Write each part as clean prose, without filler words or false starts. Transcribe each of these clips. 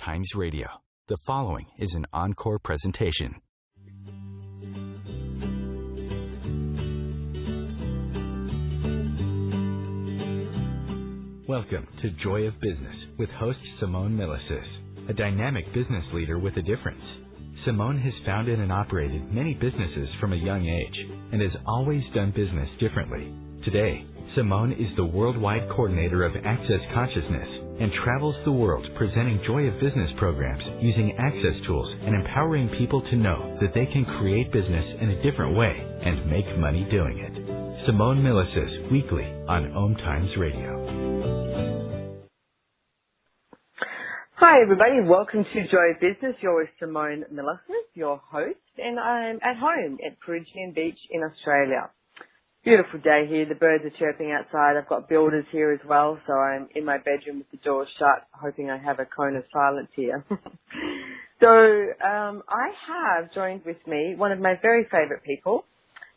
OMTimes Radio. The following is an encore presentation. Welcome to Joy of Business with host Simone Milasas, a dynamic business leader with a difference. Simone has founded and operated many businesses from a young age and has always done business differently. Today, Simone is the worldwide coordinator of Access Consciousness and travels the world presenting Joy of Business programs using access tools and empowering people to know that they can create business in a different way and make money doing it. Simone Milasas, weekly on OMTimes Radio. Hi everybody, welcome to Joy of Business. You're with Simone Milasas, your host, and I'm at home at Perugian Beach in Australia. Beautiful day here. The birds are chirping outside. I've got builders here as well, so I'm in my bedroom with the door shut, hoping I have a cone of silence here. So I have joined with me one of my very favourite people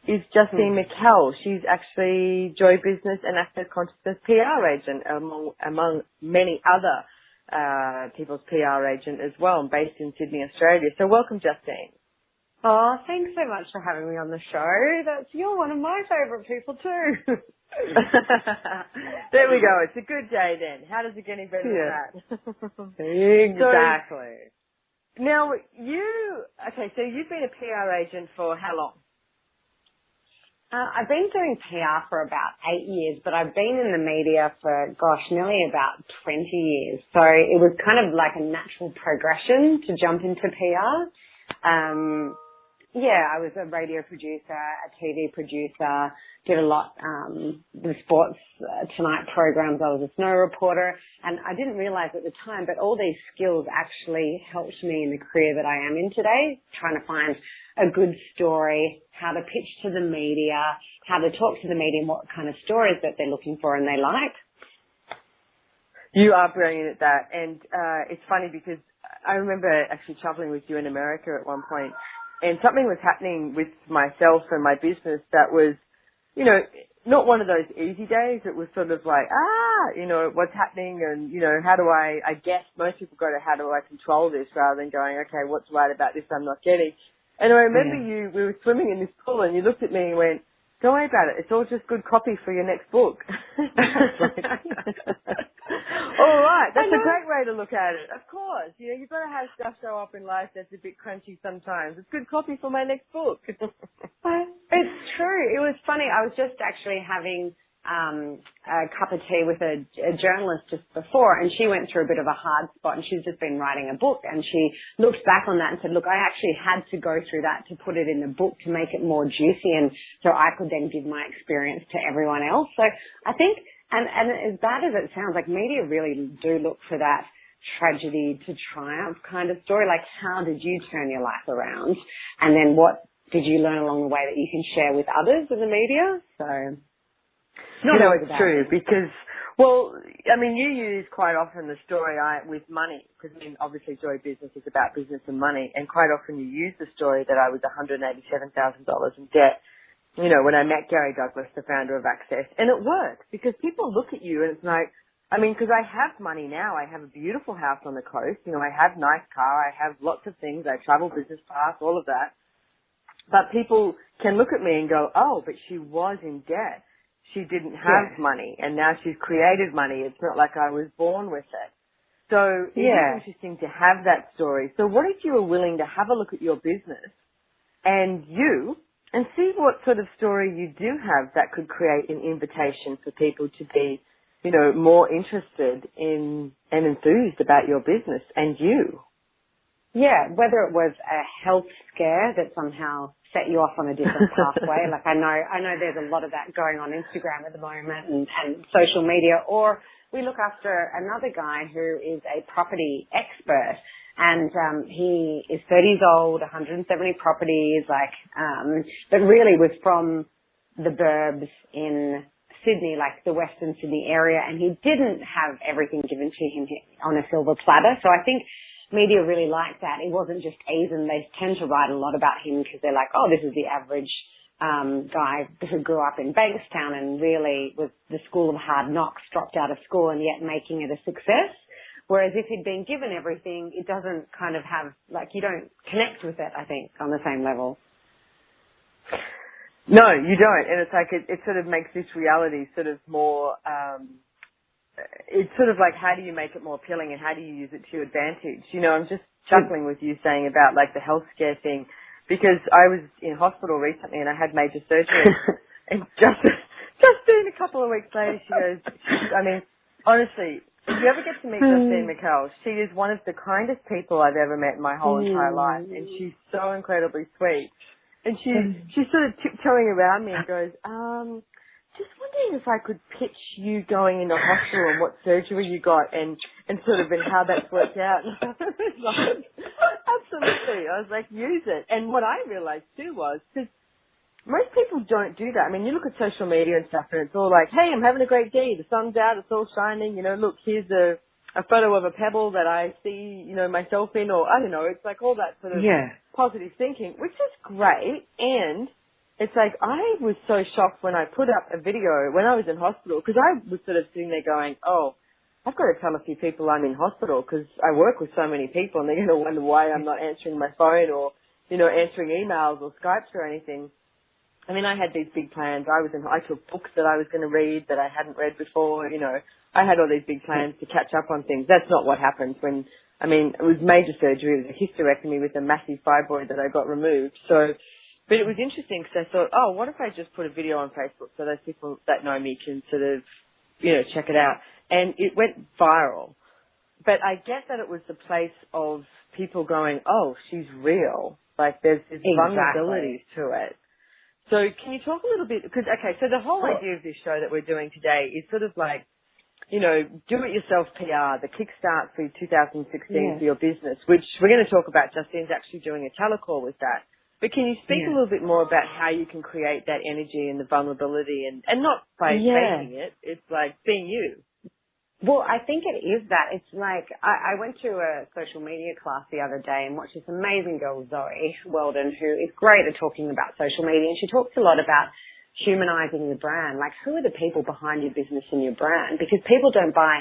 is Justine McKell. She's actually Joy Business and Access Consciousness PR agent among many other people's PR agent as well, and based in Sydney, Australia. So welcome, Justine. Oh, thanks so much for having me on the show. You're one of my favourite people too. There we go. It's a good day then. How does it get any better than that? Exactly. So, now, so you've been a PR agent for how long? I've been doing PR for about 8 years, but I've been in the media for, nearly about 20 years. So it was kind of like a natural progression to jump into PR. I was a radio producer, a TV producer, did a lot, the Sports Tonight programs. I was a snow reporter, and I didn't realize at the time, but all these skills actually helped me in the career that I am in today, trying to find a good story, how to pitch to the media, how to talk to the media, and what kind of stories that they're looking for and they like. You are brilliant at that, and it's funny because I remember actually traveling with you in America at one point, and something was happening with myself and my business that was, not one of those easy days. It was sort of like, what's happening, and, how do I guess most people go to how do I control this rather than going, okay, what's right about this I'm not getting. And I remember we were swimming in this pool and you looked at me and went, don't worry about it. It's all just good copy for your next book. All right. That's a great way to look at it. Of course. You've got to have stuff show up in life that's a bit crunchy sometimes. It's good copy for my next book. It's true. It was funny. I was just actually having a cup of tea with a journalist just before, and she went through a bit of a hard spot, and she's just been writing a book, and she looked back on that and said, look, I actually had to go through that to put it in the book to make it more juicy, and so I could then give my experience to everyone else. So I think, and as bad as it sounds, like media really do look for that tragedy to triumph kind of story, like how did you turn your life around, and then what did you learn along the way that you can share with others in the media? So it's true because, you use quite often the story with money because, obviously Joy Business is about business and money, and quite often you use the story that I was $187,000 in debt, when I met Gary Douglas, the founder of Access, and it works because people look at you and it's like, because I have money now. I have a beautiful house on the coast, I have a nice car, I have lots of things, I travel business class, all of that. But people can look at me and go, oh, but she was in debt. She didn't have money, and now she's created money. It's not like I was born with it. So it's interesting to have that story. So what if you were willing to have a look at your business and see what sort of story you do have that could create an invitation for people to be, more interested in and enthused about your business and you? Yeah, whether it was a health scare that somehow set you off on a different pathway. Like I know there's a lot of that going on Instagram at the moment and social media, or we look after another guy who is a property expert, and he is 30 years old, 170 properties, but really was from the burbs in Sydney, like the Western Sydney area, and he didn't have everything given to him on a silver platter. So I think media really liked that. It wasn't just Asian. They tend to write a lot about him because they're like, oh, this is the average guy who grew up in Bankstown and really was the school of hard knocks, dropped out of school and yet making it a success. Whereas if he'd been given everything, it doesn't kind of have, like, you don't connect with it, I think, on the same level. No, you don't. And it's like, it sort of makes this reality sort of more, it's sort of like, how do you make it more appealing and how do you use it to your advantage? You know, I'm just chuckling with you saying about like the health scare thing, because I was in hospital recently and I had major surgery and just a couple of weeks later, she goes, I mean, honestly, if you ever get to meet Justine McKell, she is one of the kindest people I've ever met in my whole entire life, and she's so incredibly sweet. And she's sort of tiptoeing around me and goes, just wondering if I could pitch you going into hospital and what surgery you got and sort of and how that's worked out. And I was like, absolutely. I was like, use it. And what I realized too was, because most people don't do that. I mean, you look at social media and stuff and it's all like, hey, I'm having a great day. The sun's out. It's all shining. You know, look, here's a photo of a pebble that I see, you know, myself in, or I don't know. It's like all that sort of positive thinking, which is great. And it's like I was so shocked when I put up a video when I was in hospital, because I was sort of sitting there going, oh, I've got to tell a few people I'm in hospital because I work with so many people and they're going to wonder why I'm not answering my phone or, you know, answering emails or Skypes or anything. I mean, I had these big plans. I took books that I was going to read that I hadn't read before. You know, I had all these big plans to catch up on things. That's not what happened when, I mean, it was major surgery. It was a hysterectomy with a massive fibroid that I got removed. So, but it was interesting because I thought, oh, what if I just put a video on Facebook so those people that know me can sort of, you know, check it out. And it went viral. But I get that it was the place of people going, oh, she's real. Like there's vulnerabilities to it. So can you talk a little bit, because, okay, so the whole idea of this show that we're doing today is sort of like, you know, do-it-yourself PR, the Kickstart for 2016 for your business, which we're going to talk about. Justine's actually doing a telecall with that. But can you speak a little bit more about how you can create that energy and the vulnerability and not by faking it, it's like being you? Well, I think it is that. It's like, I went to a social media class the other day and watched this amazing girl, Zoe Weldon, who is great at talking about social media. And she talks a lot about humanizing the brand. Like, who are the people behind your business and your brand? Because people don't buy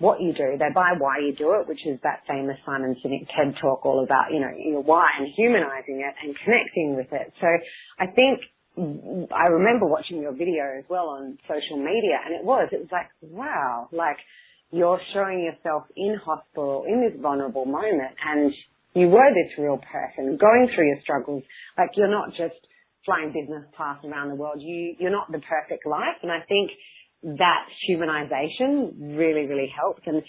what you do. They buy why you do it, which is that famous Simon Sinek TED talk all about, you know, your why and humanizing it and connecting with it. So I think I remember watching your video as well on social media, and it was like, wow, like you're showing yourself in hospital in this vulnerable moment, and you were this real person going through your struggles. Like you're not just flying business class around the world. You're not the perfect life, and I think that humanization really, really helped. And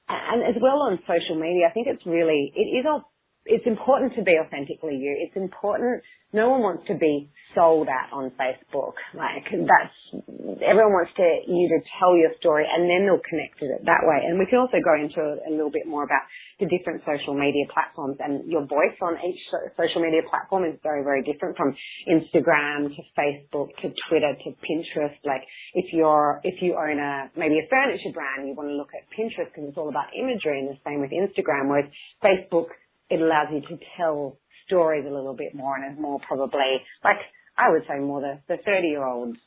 as well on social media, I think it's important to be authentically you. It's important. No one wants to be sold at on Facebook. Like everyone wants you to tell your story and then they'll connect with it that way. And we can also go into a little bit more about the different social media platforms, and your voice on each social media platform is very, very different, from Instagram to Facebook to Twitter to Pinterest. Like if you own maybe a furniture brand, you want to look at Pinterest because it's all about imagery, and the same with Instagram, whereas Facebook, it allows you to tell stories a little bit more and is more probably, like, I would say more the 30-year-olds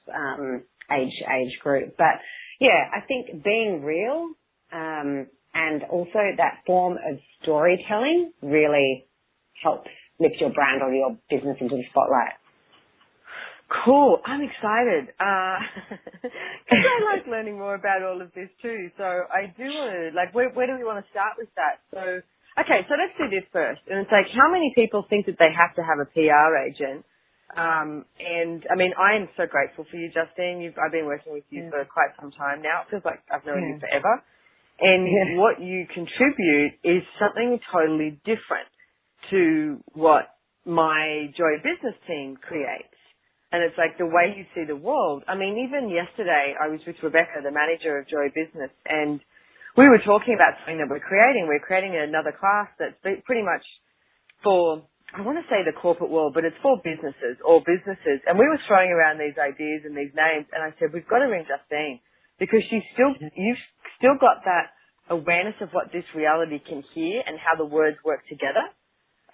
age group. But, yeah, I think being real and also that form of storytelling really helps lift your brand or your business into the spotlight. Cool. I'm excited. Because I like learning more about all of this too. So I do want to, like, where do we want to start with that? So, okay, so let's do this first. And it's like, how many people think that they have to have a PR agent? And I mean, I am so grateful for you, Justine. I've been working with you for quite some time now. It feels like I've known you forever. And what you contribute is something totally different to what my Joy Business team creates. And it's like the way you see the world. I mean, even yesterday I was with Rebecca, the manager of Joy Business, and we were talking about something that we're creating. We're creating another class that's pretty much for, I want to say the corporate world, but it's for businesses, all businesses. And we were throwing around these ideas and these names, and I said, we've got to ring Justine, because you've still got that awareness of what this reality can hear and how the words work together.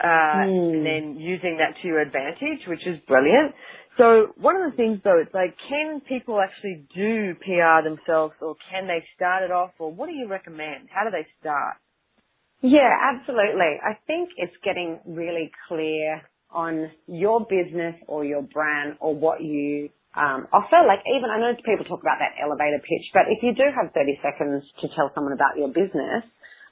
and then using that to your advantage, which is brilliant. So one of the things, though, it's like, can people actually do PR themselves, or can they start it off, or what do you recommend? How do they start? Yeah, absolutely. I think it's getting really clear on your business or your brand or what you offer. Like, even, I know people talk about that elevator pitch, but if you do have 30 seconds to tell someone about your business,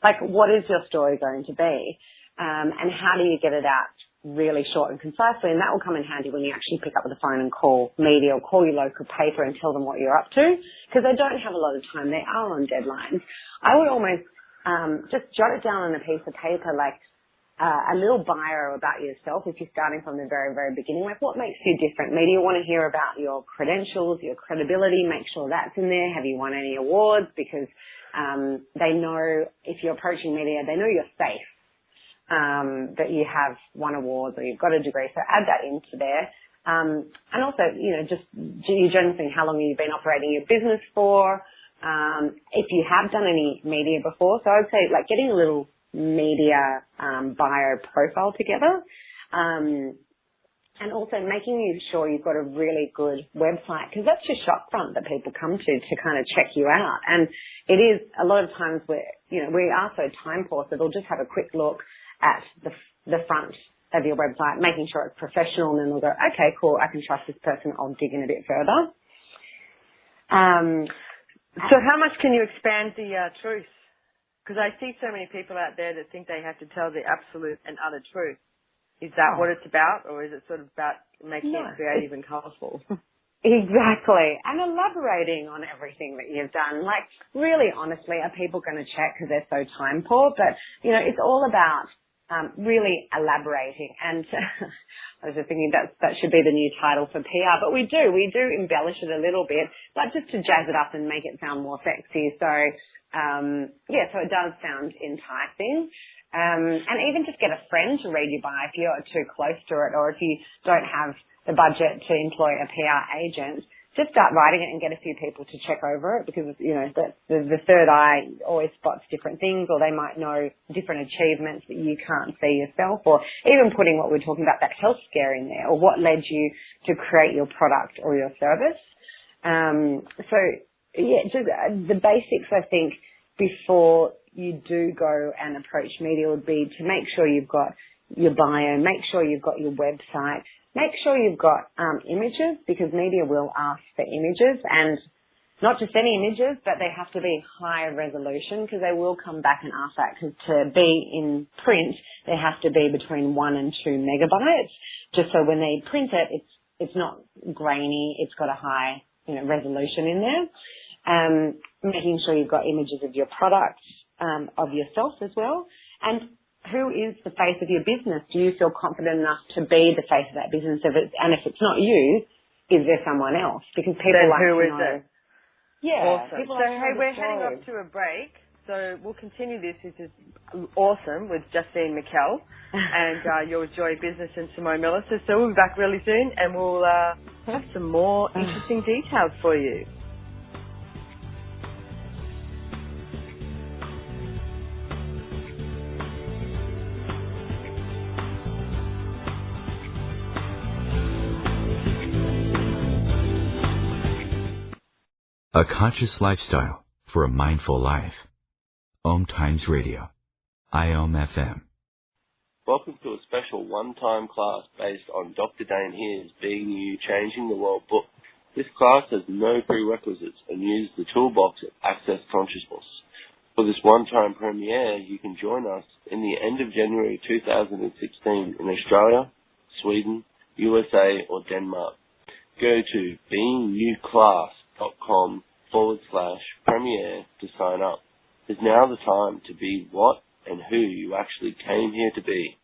like, what is your story going to be? And how do you get it out really short and concisely? And that will come in handy when you actually pick up the phone and call media or call your local paper and tell them what you're up to, because they don't have a lot of time. They are on deadlines. I would almost just jot it down on a piece of paper, like a little bio about yourself if you're starting from the very, very beginning. Like, what makes you different? Media want to hear about your credentials, your credibility. Make sure that's in there. Have you won any awards? Because they know if you're approaching media, they know you're safe, that you have won awards or you've got a degree. So add that into there. And also, just your general thing, how long have you been operating your business for? If you have done any media before. So I'd say, like, getting a little media bio profile together, and also making sure you've got a really good website, because that's your shop front that people come to kind of check you out. And it is a lot of times where, we are so time poor, so they'll just have a quick look at the front of your website, making sure it's professional, and then they'll go, okay, cool, I can trust this person, I'll dig in a bit further. So how much can you expand the truth? Because I see so many people out there that think they have to tell the absolute and utter truth. Is that what it's about, or is it sort of about making it creative and colourful? Exactly. And elaborating on everything that you've done. Like, really, honestly, are people going to check because they're so time poor? But, it's all about really elaborating. And I was just thinking that should be the new title for PR. But we do embellish it a little bit, but just to jazz it up and make it sound more sexy. So, so it does sound enticing. And even just get a friend to read your bio if you're too close to it, or if you don't have the budget to employ a PR agent, just start writing it and get a few people to check over it, because, the third eye always spots different things, or they might know different achievements that you can't see yourself, or even putting what we're talking about, that health scare in there, or what led you to create your product or your service. Just the basics, I think, before you do go and approach media would be to make sure you've got your bio, make sure you've got your website, make sure you've got images, because media will ask for images, and not just any images, but they have to be high resolution, because they will come back and ask that, because to be in print, they have to be between 1 and 2 megabytes, just so when they print it, it's not grainy, it's got a high resolution in there. Making sure you've got images of your products, of yourself as well, and who is the face of your business? Do you feel confident enough to be the face of that business? If it's not you, is there someone else? Because people then like who to is know. it? Yeah. Awesome. So we're heading up to a break. So we'll continue this, which is awesome, with Justine McKell and your Joy Business and Simone Milasas. So we'll be back really soon, and we'll have some more interesting details for you. A conscious lifestyle for a mindful life. OMTimes Radio. IOM-FM. Welcome to a special one-time class based on Dr. Dane Heer's Being You, Changing the World book. This class has no prerequisites and uses the toolbox of Access Consciousness. For this one-time premiere, you can join us in the end of January 2016 in Australia, Sweden, USA, or Denmark. Go to beingnewclass.com/premiere to sign up. Is now the time to be what and who you actually came here to be.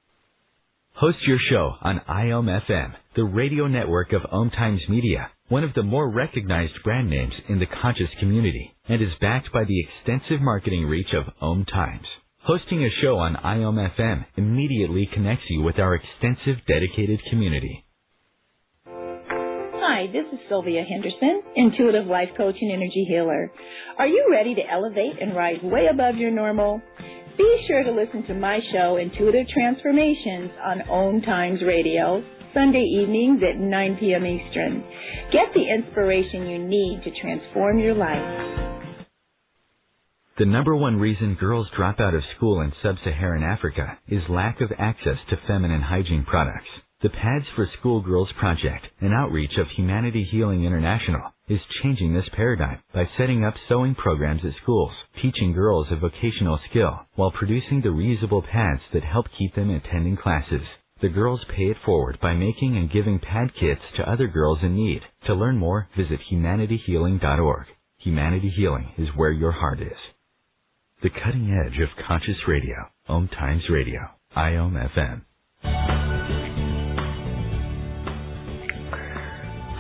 Host your show on IOM-FM, the radio network of OMTimes Media, one of the more recognized brand names in the conscious community, and is backed by the extensive marketing reach of OMTimes. Hosting a show on IOM-FM immediately connects you with our extensive dedicated community. Hi, this is Sylvia Henderson, intuitive life coach and energy healer. Are you ready to elevate and rise way above your normal? Be sure to listen to my show, Intuitive Transformations, on OMTimes Radio, Sunday evenings at 9 p.m. Eastern. Get the inspiration you need to transform your life. The number one reason girls drop out of school in sub-Saharan Africa is lack of access to feminine hygiene products. The Pads for Schoolgirls Project, an outreach of Humanity Healing International, is changing this paradigm by setting up sewing programs at schools, teaching girls a vocational skill, while producing the reusable pads that help keep them attending classes. The girls pay it forward by making and giving pad kits to other girls in need. To learn more, visit humanityhealing.org. Humanity Healing is where your heart is. The cutting edge of conscious radio, OMTimes Radio, IOM FM.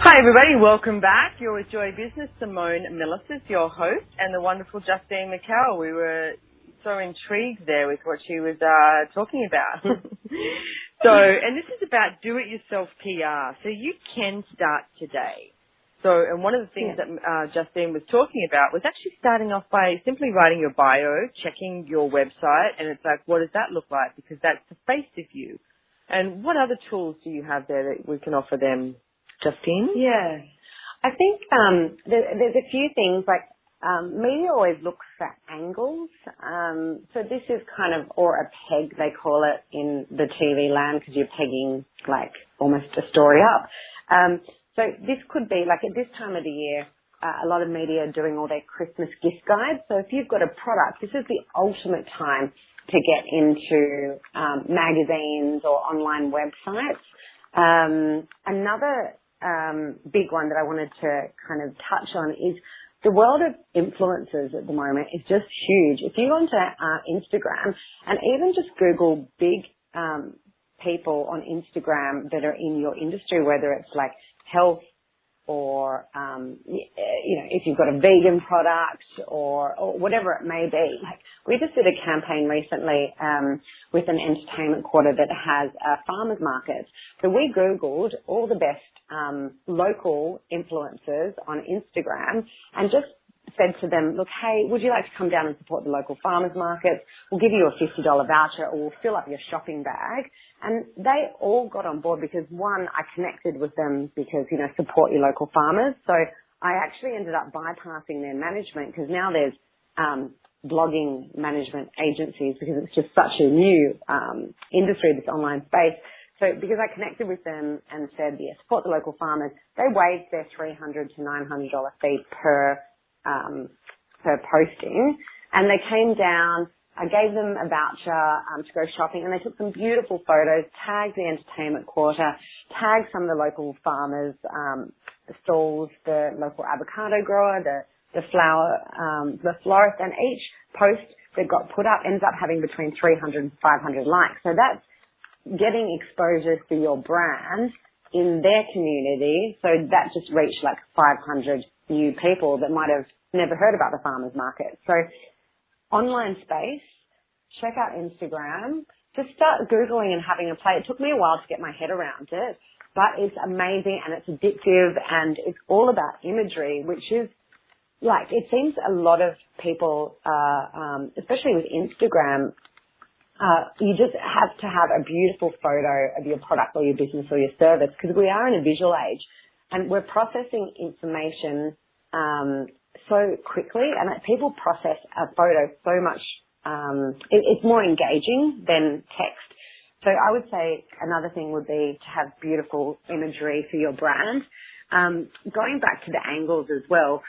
Hi everybody, welcome back. You're with Joy Business, Simone Milasas, your host, and the wonderful Justine McKell. We were so intrigued there with what she was talking about. And this is about do-it-yourself PR. So you can start today. And one of the things that Justine was talking about was actually starting off by simply writing your bio, checking your website, and it's like, what does that look like? Because that's the face of you. And what other tools do you have there that we can offer them, Justine? Yeah. I think there's a few things, like media always looks for angles. So this is kind of, or a peg, they call it in the TV land, because you're pegging like almost a story up. So this could be, like at this time of the year, a lot of media are doing all their Christmas gift guides. So if you've got a product, this is the ultimate time to get into magazines or online websites. Another big one that I wanted to kind of touch on is the world of influencers at the moment is just huge. If you go onto Instagram and even just Google big people on Instagram that are in your industry, whether it's like health or, if you've got a vegan product or whatever it may be. Like, we just did a campaign recently with an entertainment quarter that has farmers markets. So we Googled all the best local influencers on Instagram and just said to them, look, hey, would you like to come down and support the local farmers markets? We'll give you a $50 voucher, or we'll fill up your shopping bag. And they all got on board because, one, I connected with them because, support your local farmers. So I actually ended up bypassing their management, because now there's blogging management agencies, because it's just such a new industry, this online space. So because I connected with them and said, yeah, support the local farmers, they waived their $300 to $900 fee per posting, and they came down. I gave them a voucher to go shopping, and they took some beautiful photos, tagged the entertainment quarter, tagged some of the local farmers, stalls, the local avocado grower, the flower, the florist, and each post that got put up ends up having between 300 and 500 likes. So that's getting exposure for your brand in their community. So that just reached like 500 new people that might have never heard about the farmers market. So online space, check out Instagram, just start Googling and having a play. It took me a while to get my head around it, but it's amazing and it's addictive, and it's all about imagery, which is like, it seems a lot of people, especially with Instagram, you just have to have a beautiful photo of your product or your business or your service, because we are in a visual age and we're processing information so quickly, and people process a photo so much, it's more engaging than text. So I would say another thing would be to have beautiful imagery for your brand. Going back to the angles as well,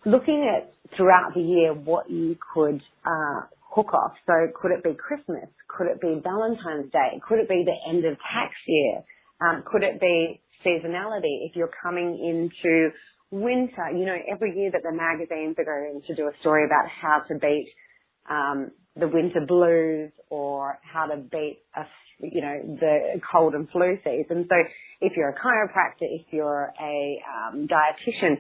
looking at throughout the year what you could hook off. So could it be Christmas? Could it be Valentine's Day? Could it be the end of tax year? Could it be seasonality? If you're coming into winter, every year that the magazines are going to do a story about how to beat the winter blues, or how to beat the cold and flu season. So if you're a chiropractor, if you're a dietitian,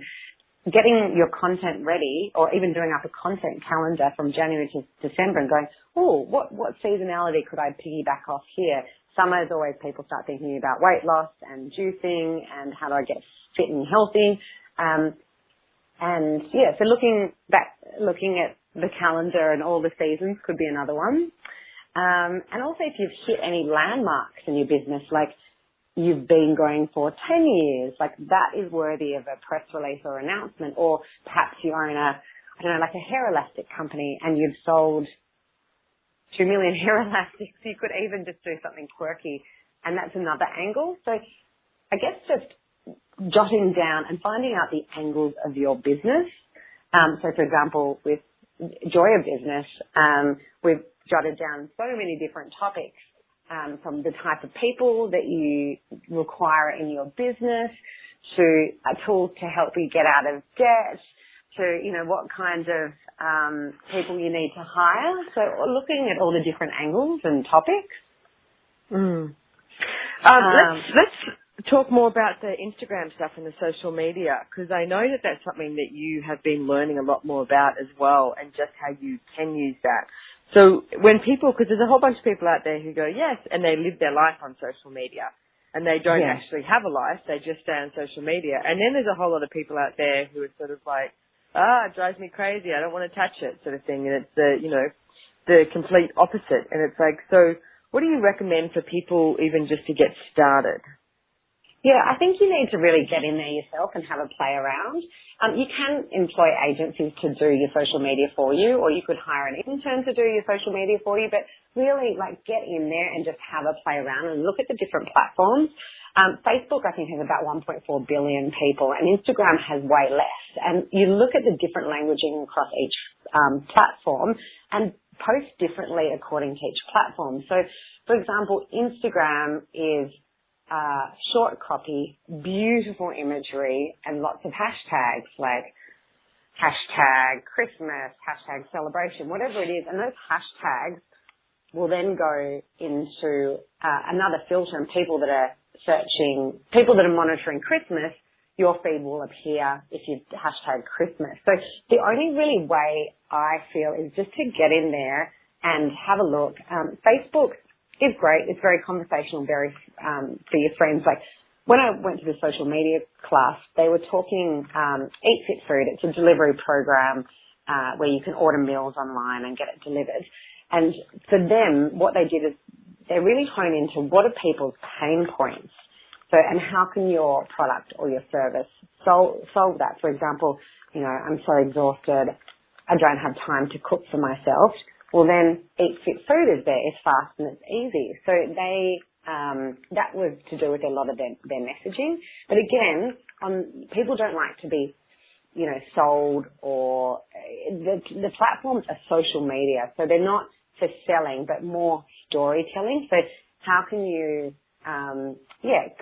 getting your content ready, or even doing up a content calendar from January to December and going, oh, what seasonality could I piggyback off here? Summer is always people start thinking about weight loss and juicing and how do I get fit and healthy. So looking at the calendar and all the seasons could be another one. And also if you've hit any landmarks in your business, like you've been going for 10 years, like that is worthy of a press release or announcement. Or perhaps you own like a hair elastic company and you've sold 2 million hair elastics. You could even just do something quirky, and that's another angle. So I guess just jotting down and finding out the angles of your business. So for example, with Joy of Business, we've jotted down so many different topics, from the type of people that you require in your business to tools to help you get out of debt to, what kind of people you need to hire. So looking at all the different angles and topics. Let's talk more about the Instagram stuff and the social media, because I know that that's something that you have been learning a lot more about as well, and just how you can use that. So when people, because there's a whole bunch of people out there who go, yes, and they live their life on social media, and they don't actually have a life, they just stay on social media. And then there's a whole lot of people out there who are sort of like, it drives me crazy, I don't want to touch it, sort of thing. And it's the complete opposite. And it's like, so what do you recommend for people even just to get started? Yeah, I think you need to really get in there yourself and have a play around. You can employ agencies to do your social media for you, or you could hire an intern to do your social media for you, but really get in there and just have a play around and look at the different platforms. Facebook, I think, has about 1.4 billion people, and Instagram has way less. And you look at the different languaging across each platform and post differently according to each platform. So, for example, Instagram is short copy, beautiful imagery, and lots of hashtags like hashtag Christmas, hashtag celebration, whatever it is. And those hashtags will then go into another filter, and people that are monitoring Christmas, your feed will appear if you hashtag Christmas. So the only really way I feel is just to get in there and have a look. Facebook is great. It's very conversational, very for your friends. Like when I went to the social media class, they were talking Eat Fit Food. It's a delivery program where you can order meals online and get it delivered. And for them, what they did is they really hone into what are people's pain points. So, and how can your product or your service solve that? For example, I'm so exhausted, I don't have time to cook for myself. Well, then Eat Fit Food is there. It's fast and it's easy. So that was to do with a lot of their messaging. But again, people don't like to be, sold, or the platforms are social media. So they're not for selling, but more storytelling. So how can you,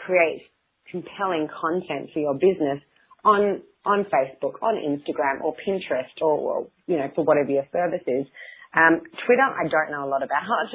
create compelling content for your business on Facebook, on Instagram, or Pinterest, or for whatever your service is. Twitter, I don't know a lot about.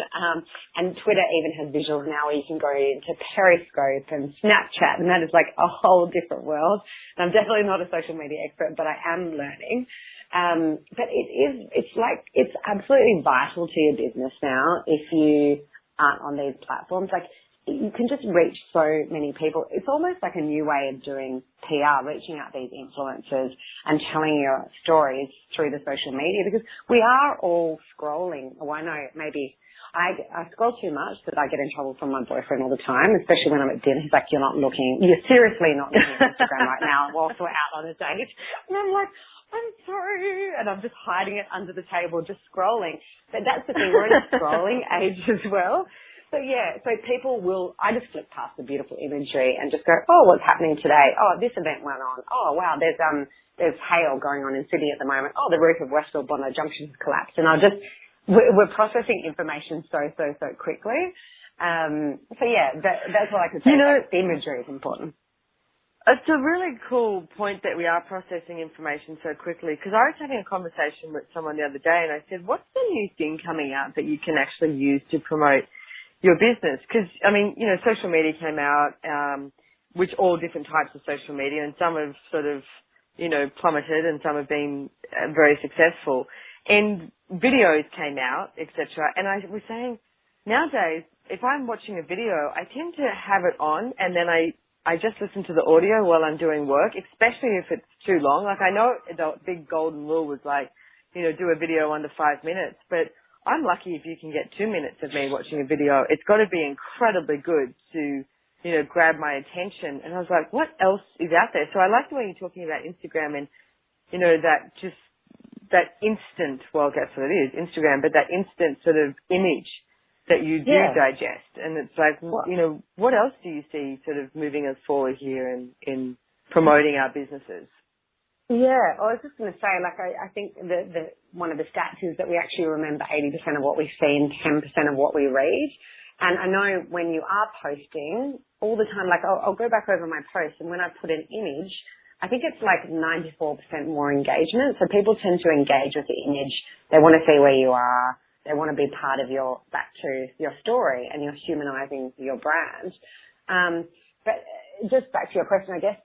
And Twitter even has visuals now where you can go into Periscope and Snapchat, and that is like a whole different world. And I'm definitely not a social media expert, but I am learning. But it's absolutely vital to your business now if you aren't on these platforms. Like, you can just reach so many people. It's almost like a new way of doing PR, reaching out these influencers and telling your stories through the social media, because we are all scrolling. Oh, I know maybe I scroll too much that I get in trouble from my boyfriend all the time, especially when I'm at dinner. He's like, you're seriously not looking at Instagram right now whilst we're out on a date. And I'm like, I'm sorry. And I'm just hiding it under the table, just scrolling. But that's the thing, we're in a scrolling age as well. So I just flip past the beautiful imagery and just go, oh, what's happening today? Oh, this event went on. Oh, wow, there's hail going on in Sydney at the moment. Oh, the roof of Westfield Bondi Junction has collapsed. And we're processing information so quickly. That's what I could say. The imagery is important. It's a really cool point that we are processing information so quickly, because I was having a conversation with someone the other day and I said, what's the new thing coming out that you can actually use to promote your business? Because, social media came out, which all different types of social media, and some have sort of, plummeted and some have been very successful. And videos came out, etc. And I was saying, nowadays, if I'm watching a video, I tend to have it on and then I just listen to the audio while I'm doing work, especially if it's too long. Like, I know the big golden rule was like, do a video under 5 minutes, but I'm lucky if you can get 2 minutes of me watching a video. It's got to be incredibly good to, grab my attention. And I was like, what else is out there? So I like the way you're talking about Instagram and, that instant, well, that's what it is, Instagram, but that instant sort of image that you do digest. And it's like, what else do you see sort of moving us forward here in promoting our businesses? Yeah, I was just going to say, I think the one of the stats is that we actually remember 80% of what we see and 10% of what we read. And I know when you are posting all the time, I'll go back over my post, and when I put an image, I think it's 94% more engagement. So people tend to engage with the image. They want to see where you are. They want to be part of back to your story, and you're humanizing your brand. But just back to your question, I guess,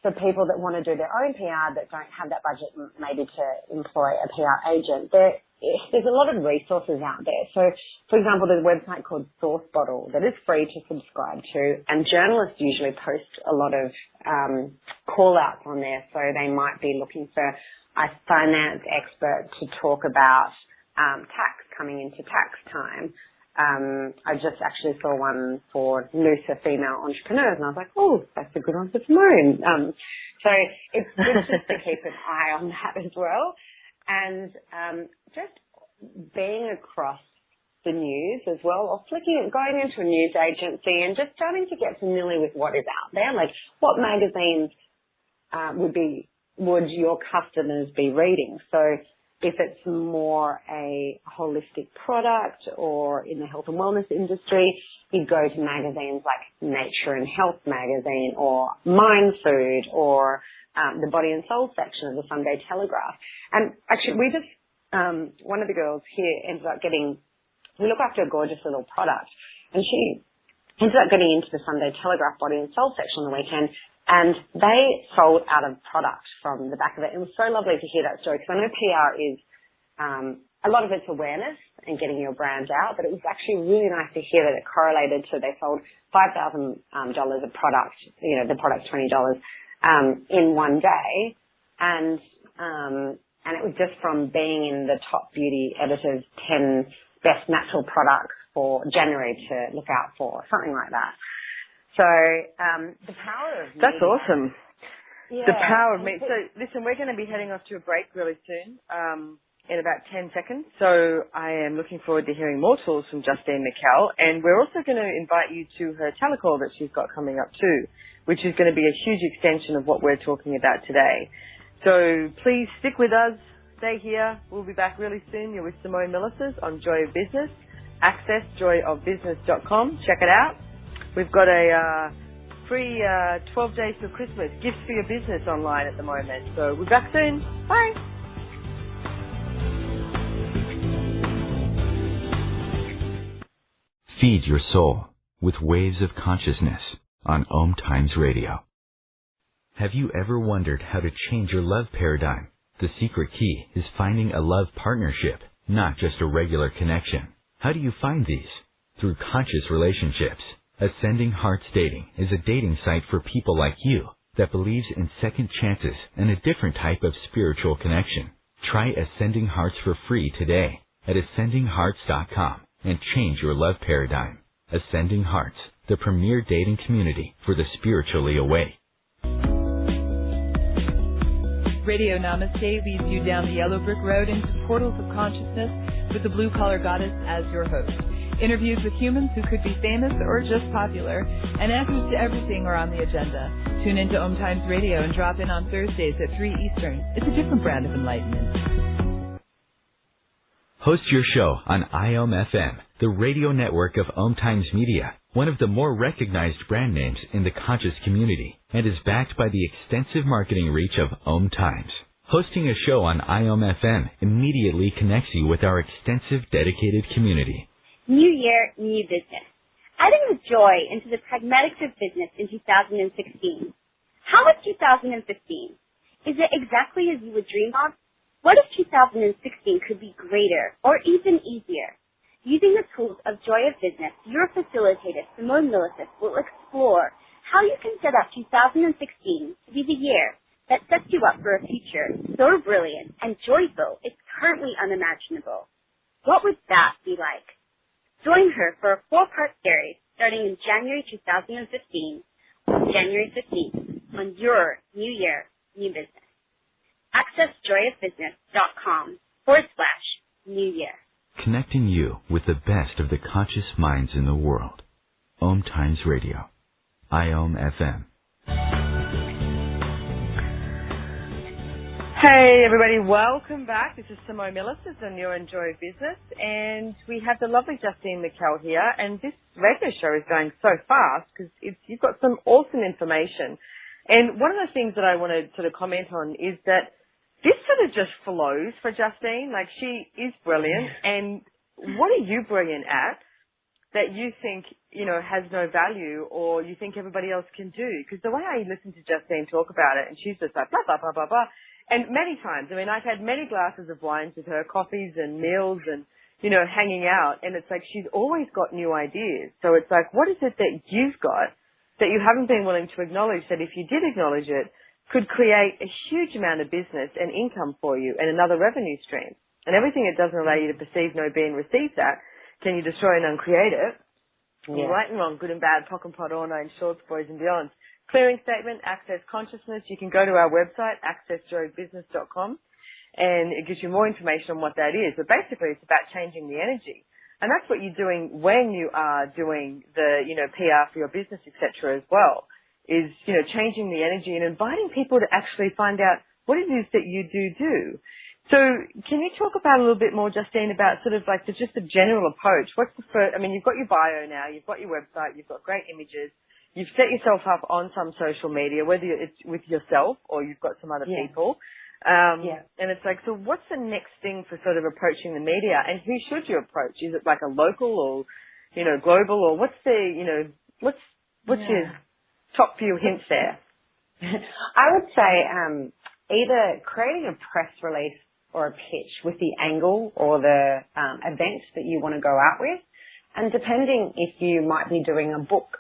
for people that want to do their own PR that don't have that budget maybe to employ a PR agent, there's a lot of resources out there. So, for example, there's a website called Source Bottle that is free to subscribe to, and journalists usually post a lot of call-outs on there. So they might be looking for a finance expert to talk about tax coming into tax time. I just actually saw one for looser female entrepreneurs, and I was like, oh, that's a good one for Simone. So it's good just to keep an eye on that as well. And just being across the news as well, or going into a news agency and just starting to get familiar with what is out there, like what magazines would your customers be reading. So if it's more a holistic product or in the health and wellness industry, you go to magazines like Nature and Health magazine or Mind Food or the Body and Soul section of the Sunday Telegraph. And actually we just, one of the girls here ended up we look after a gorgeous little product, and she ended up getting into the Sunday Telegraph Body and Soul section on the weekend, and they sold out of product from the back of it. It was so lovely to hear that story, because I know PR is a lot of it's awareness and getting your brand out, but it was actually really nice to hear that it correlated to they sold $5,000 of product, the product's $20 in one day, and it was just from being in the top beauty editor's 10 best natural products for January to look out for, something like that. So the power of media. That's awesome. Yeah. The power of media. So listen, we're going to be heading off to a break really soon, in about 10 seconds. So I am looking forward to hearing more tools from Justine McKell, and we're also going to invite you to her telecall that she's got coming up too, which is going to be a huge extension of what we're talking about today. So please stick with us. Stay here. We'll be back really soon. You're with Simone Milasas on Joy of Business. Access joyofbusiness.com. Check it out. We've got a free 12 days for Christmas gifts for your business online at the moment. So we'll be back soon. Bye. Feed your soul with waves of consciousness on OMTimes Radio. Have you ever wondered how to change your love paradigm? The secret key is finding a love partnership, not just a regular connection. How do you find these? Through conscious relationships. Ascending Hearts Dating is a dating site for people like you that believes in second chances and a different type of spiritual connection. Try Ascending Hearts for free today at ascendinghearts.com and change your love paradigm. Ascending Hearts, the premier dating community for the spiritually awake. Radio Namaste leads you down the yellow brick road into portals of consciousness with the blue-collar goddess as your host. Interviews with humans who could be famous or just popular, and answers to everything are on the agenda. Tune into OMTimes Radio and drop in on Thursdays at 3 Eastern. It's a different brand of enlightenment. Host your show on IOM-FM, the radio network of OMTimes Media, one of the more recognized brand names in the conscious community, and is backed by the extensive marketing reach of OMTimes. Hosting a show on IOM-FM immediately connects you with our extensive dedicated community. New year, new business. Adding the joy into the pragmatics of business in 2016. How was 2015? Is it exactly as you would dream of? What if 2016 could be greater or even easier? Using the tools of Joy of Business, your facilitator, Simone Milasas, will explore how you can set up 2016 to be the year that sets you up for a future so brilliant and joyful it's currently unimaginable. What would that be like? Join her for a 4-part series starting in January 2015 on January 15th on your New Year, New Business. Access joyofbusiness.com/New Year. Connecting you with the best of the conscious minds in the world. OMTimes Radio. IOM FM. Hey everybody, welcome back. This is Simone Milasas on Your Enjoy Business, and we have the lovely Justine McKell here, and this radio show is going so fast because you've got some awesome information. And one of the things that I want to sort of comment on is that this sort of just flows for Justine. Like, she is brilliant, and what are you brilliant at that you think, has no value or you think everybody else can do? Because the way I listen to Justine talk about it, and she's just like blah, blah, blah, blah, blah. And many times, I've had many glasses of wines with her, coffees and meals and, hanging out. And it's like she's always got new ideas. So it's like, what is it that you've got that you haven't been willing to acknowledge that if you did acknowledge it, could create a huge amount of business and income for you and another revenue stream? And everything it doesn't allow you to perceive, know, be, and receive that, can you destroy and uncreate it? Yeah. Right and wrong, good and bad, pock and pot, all nine shorts, boys and beyonds. Clearing statement, Access Consciousness. You can go to our website, accessjoybusiness.com, and it gives you more information on what that is. But basically, it's about changing the energy. And that's what you're doing when you are doing the, PR for your business, etc. as well, is, changing the energy and inviting people to actually find out what it is that you do. So can you talk about a little bit more, Justine, about sort of like just the general approach? What's the first, you've got your bio now, you've got your website, you've got great images. You've set yourself up on some social media, whether it's with yourself or you've got some other people. And it's like, so what's the next thing for sort of approaching the media, and who should you approach? Is it like a local or, global, or what's the, what's your top few hints there? I would say either creating a press release or a pitch with the angle or the event that you want to go out with, and depending if you might be doing a book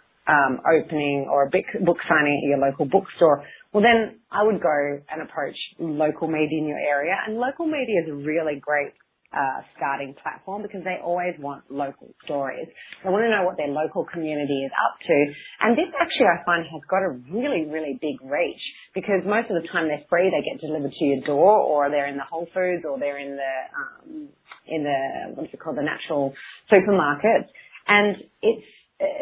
opening or a book signing at your local bookstore, well then I would go and approach local media in your area. And local media is a really great starting platform because they always want local stories. They want to know what their local community is up to. And this actually I find has got a really, really big reach because most of the time they're free. They get delivered to your door, or they're in the Whole Foods, or they're in the what's it called, the natural supermarkets. And it's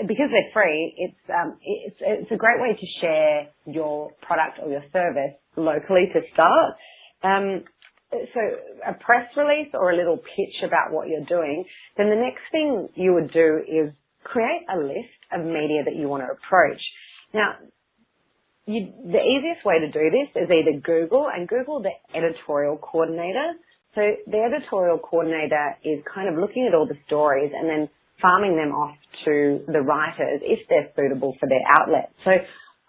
because they're free, it's a great way to share your product or your service locally to start. So a press release or a little pitch about what you're doing, then the next thing you would do is create a list of media that you want to approach. Now, the easiest way to do this is either Google the editorial coordinator. So the editorial coordinator is kind of looking at all the stories and then farming them off to the writers if they're suitable for their outlet. So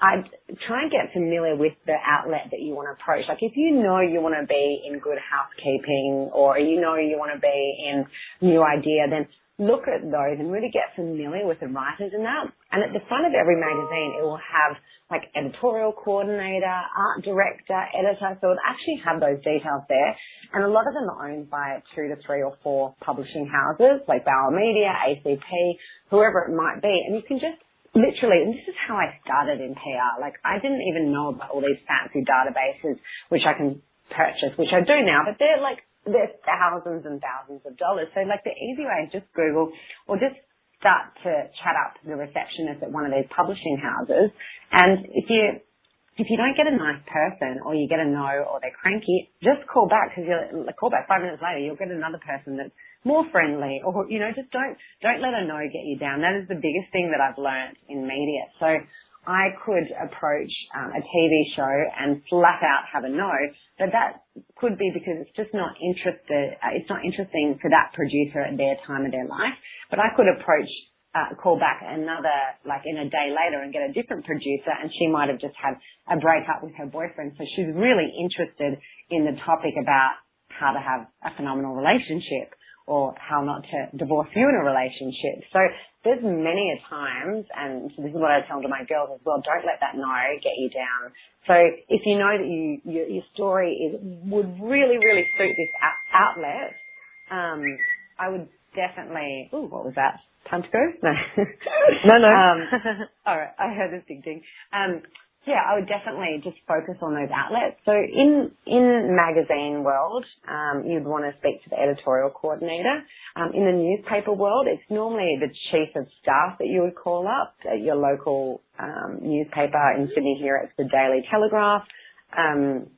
I'd try and get familiar with the outlet that you want to approach. Like if you know you want to be in Good Housekeeping, or you know you want to be in New Idea, then look at those and really get familiar with the writers in that. And at the front of every magazine, it will have like editorial coordinator, art director, editor. So it'll actually have those details there. And a lot of them are owned by 2 to 3 or 4 publishing houses like McKell Media, ACP, whoever it might be. And you can just literally, and this is how I started in PR. Like I didn't even know about all these fancy databases which I can purchase, which I do now, but they're thousands and thousands of dollars. So like the easy way is just Google, or just start to chat up the receptionist at one of these publishing houses. And if you don't get a nice person, or you get a no, or they're cranky, just call back, because you'll call back 5 minutes later, you'll get another person that's more friendly, or, just don't let a no get you down. That is the biggest thing that I've learned in media. So I could approach a TV show and flat out have a no, but that could be because it's just not interesting for that producer at their time of their life. But I could call back another, like in a day later, and get a different producer, and she might have just had a breakup with her boyfriend. So she's really interested in the topic about how to have a phenomenal relationship. or how not to divorce you in a relationship. So there's many a times, and this is what I tell to my girls as well, don't let that no get you down. So if you know that your story would really, really suit this outlet, I would definitely, what was that? Time to go? No. No. All right. I heard this ding. Yeah, I would definitely just focus on those outlets. So in magazine world, you'd want to speak to the editorial coordinator. In the newspaper world, it's normally the chief of staff that you would call up at your local newspaper. In Sydney here, it's the Daily Telegraph. And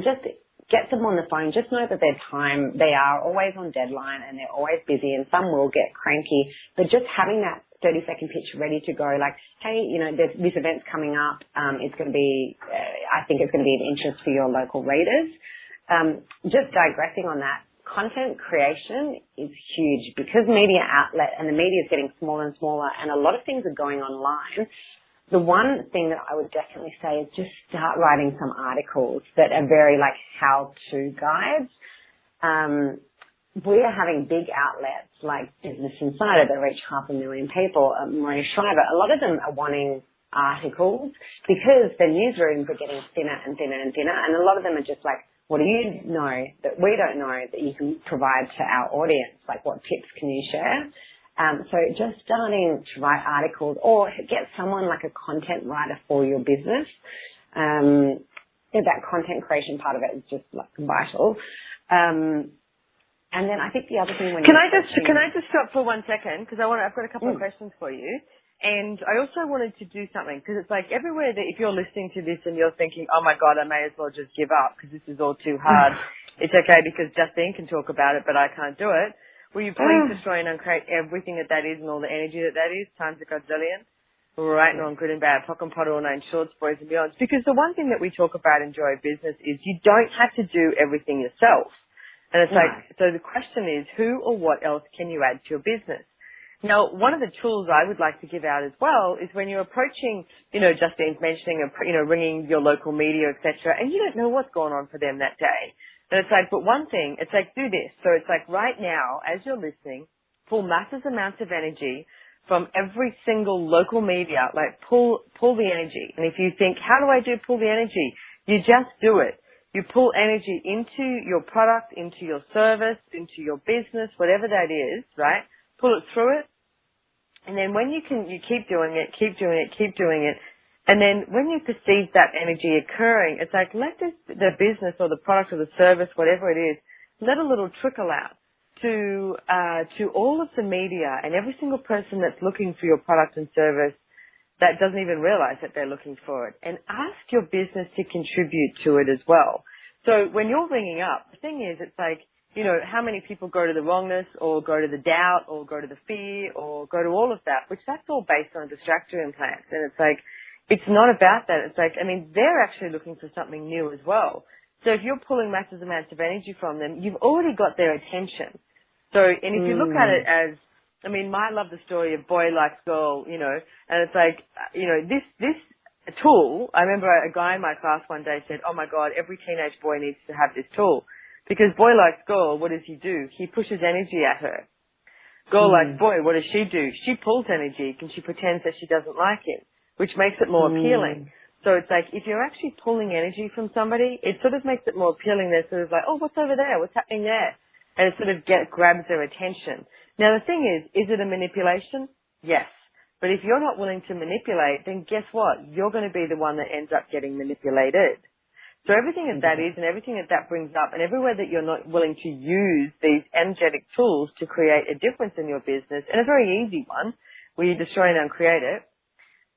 just get them on the phone. Just know that they are always on deadline and they're always busy, and some will get cranky. But just having that 30-second pitch ready to go, like, hey, this event's coming up. It's going to be, I think it's going to be of interest for your local readers. Just digressing on that, content creation is huge because media outlet and the media is getting smaller and smaller, and a lot of things are going online. The one thing that I would definitely say is just start writing some articles that are very like how-to guides. We are having big outlets like Business Insider that reach 500,000 people, Maria Shriver. A lot of them are wanting articles because the newsrooms are getting thinner and thinner and thinner, and a lot of them are just like, what do you know that we don't know that you can provide to our audience? Like, what tips can you share? So just starting to write articles or get someone like a content writer for your business. That content creation part of it is just like vital. And then I think the other thing Can I just stop for 1 second? Because I've got a couple of questions for you. And I also wanted to do something because it's like everywhere that if you're listening to this and you're thinking, oh my God, I may as well just give up because this is all too hard. It's okay because Justine can talk about it, but I can't do it. Will you please destroy and uncreate everything that is and all the energy that is, times a godzillion? Right and wrong, good and bad, pock and pot, all nine shorts, boys and beyonds. Because the one thing that we talk about in Joy Business is you don't have to do everything yourself. And it's like, so the question is, who or what else can you add to your business? Now, one of the tools I would like to give out as well is when you're approaching, Justine's mentioning, ringing your local media, etc., and you don't know what's going on for them that day. And it's like, but one thing, it's like, do this. So it's like right now, as you're listening, pull massive amounts of energy from every single local media, like pull the energy. And if you think, how do I pull the energy? You just do it. You pull energy into your product, into your service, into your business, whatever that is, right? Pull it through it. And then when you keep doing it, keep doing it, keep doing it. And then when you perceive that energy occurring, it's like let the business or the product or the service, whatever it is, let a little trickle out to all of the media and every single person that's looking for your product and service that doesn't even realize that they're looking for it. And ask your business to contribute to it as well. So when you're ringing up, the thing is, it's like, how many people go to the wrongness or go to the doubt or go to the fear or go to all of that, which that's all based on distractor implants. And it's like, it's not about that. It's like, they're actually looking for something new as well. So if you're pulling massive amounts of energy from them, you've already got their attention. So, and if you look at it as, I love the story of boy likes girl, and it's like, this tool, I remember a guy in my class one day said, oh my God, every teenage boy needs to have this tool. Because boy likes girl, what does he do? He pushes energy at her. Girl likes boy, what does she do? She pulls energy and she pretends that she doesn't like him, which makes it more appealing. So it's like, if you're actually pulling energy from somebody, it sort of makes it more appealing. They're sort of like, oh, what's over there? What's happening there? And it sort of grabs their attention. Now the thing is it a manipulation? Yes. But if you're not willing to manipulate, then guess what? You're going to be the one that ends up getting manipulated. So everything that is and everything that brings up and everywhere that you're not willing to use these energetic tools to create a difference in your business, and a very easy one, where you destroy and uncreate it,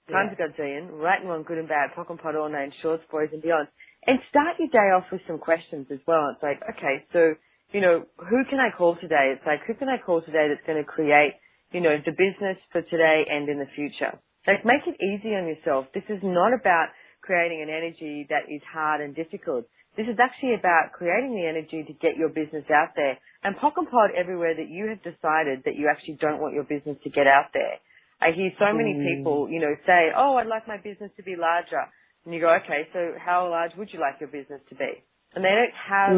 times a godzillion, right and wrong, good and bad, pock and pot, all nine shorts, boys and beyond. And start your day off with some questions as well. It's like, okay, so, who can I call today? It's like, who can I call today that's going to create, the business for today and in the future? Like, make it easy on yourself. This is not about creating an energy that is hard and difficult. This is actually about creating the energy to get your business out there and pock and pod everywhere that you have decided that you actually don't want your business to get out there. I hear so many people, say, oh, I'd like my business to be larger. And you go, okay, so how large would you like your business to be? And they don't have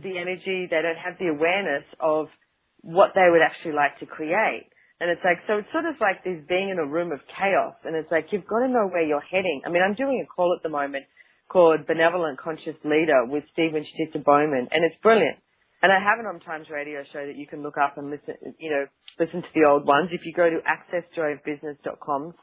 the energy, they don't have the awareness of what they would actually like to create. And it's like, so it's sort of like this being in a room of chaos. And it's like, you've got to know where you're heading. I mean, I'm doing a call at the moment called Benevolent Conscious Leader with Stephen Bowman, and it's brilliant. And I have an OMTimes radio show that you can look up and listen to the old ones. If you go to accessjoyofbusiness.com/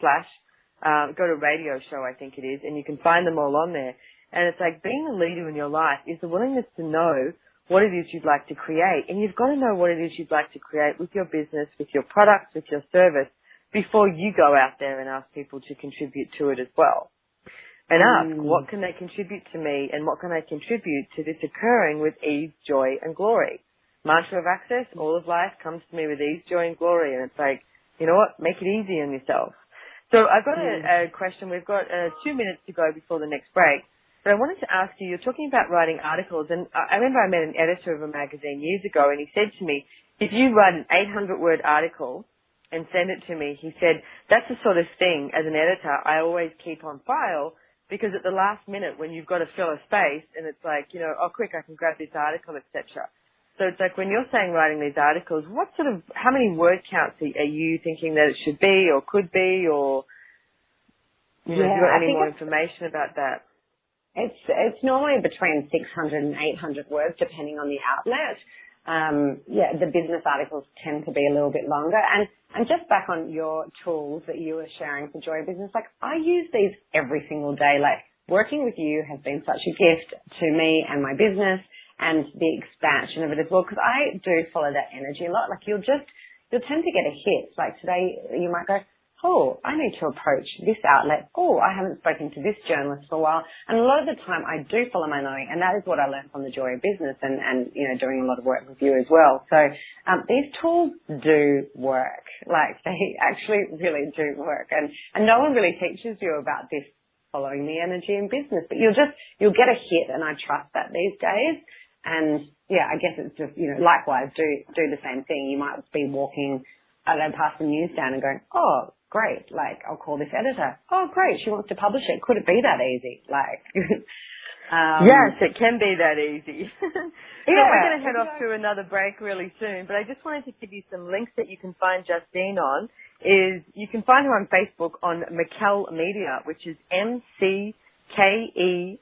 go to radio show, I think it is, and you can find them all on there. And it's like, being a leader in your life is the willingness to know what it is you'd like to create. And you've got to know what it is you'd like to create with your business, with your products, with your service, before you go out there and ask people to contribute to it as well. And ask, what can they contribute to me, and what can I contribute to this occurring with ease, joy, and glory? Mantra of Access, all of life comes to me with ease, joy, and glory. And it's like, you know what, make it easy on yourself. So I've got a question. We've got 2 minutes to go before the next break. But I wanted to ask you, you're talking about writing articles, and I remember I met an editor of a magazine years ago, and he said to me, if you write an 800-word article and send it to me, he said, that's the sort of thing, as an editor, I always keep on file, because at the last minute when you've got to fill a space, and it's like, oh, quick, I can grab this article, etc. So it's like, when you're saying writing these articles, how many word counts are you thinking that it should be or could be, or, have you got any more information about that? It's normally between 600 and 800 words, depending on the outlet. The business articles tend to be a little bit longer. And just back on your tools that you were sharing for Joy Business, like, I use these every single day. Like, working with you has been such a gift to me and my business, and the expansion of it as well, because I do follow that energy a lot. Like, you'll tend to get a hit. Like, today you might go, oh, I need to approach this outlet. Oh, I haven't spoken to this journalist for a while. And a lot of the time I do follow my knowing, and that is what I learned from the Joy of Business and doing a lot of work with you as well. So these tools do work. Like, they actually really do work. And no one really teaches you about this, following the energy in business. But you'll get a hit, and I trust that these days. And yeah, I guess it's just, likewise, do the same thing. You might be walking, I don't know, past the newsstand and going, oh, great, like, I'll call this editor. Oh, great, she wants to publish it. Could it be that easy? Like, yes, it can be that easy. So we're going to head off to another break really soon, but I just wanted to give you some links that you can find Justine on. You can find her on Facebook on McKell Media, which is McKellMedia,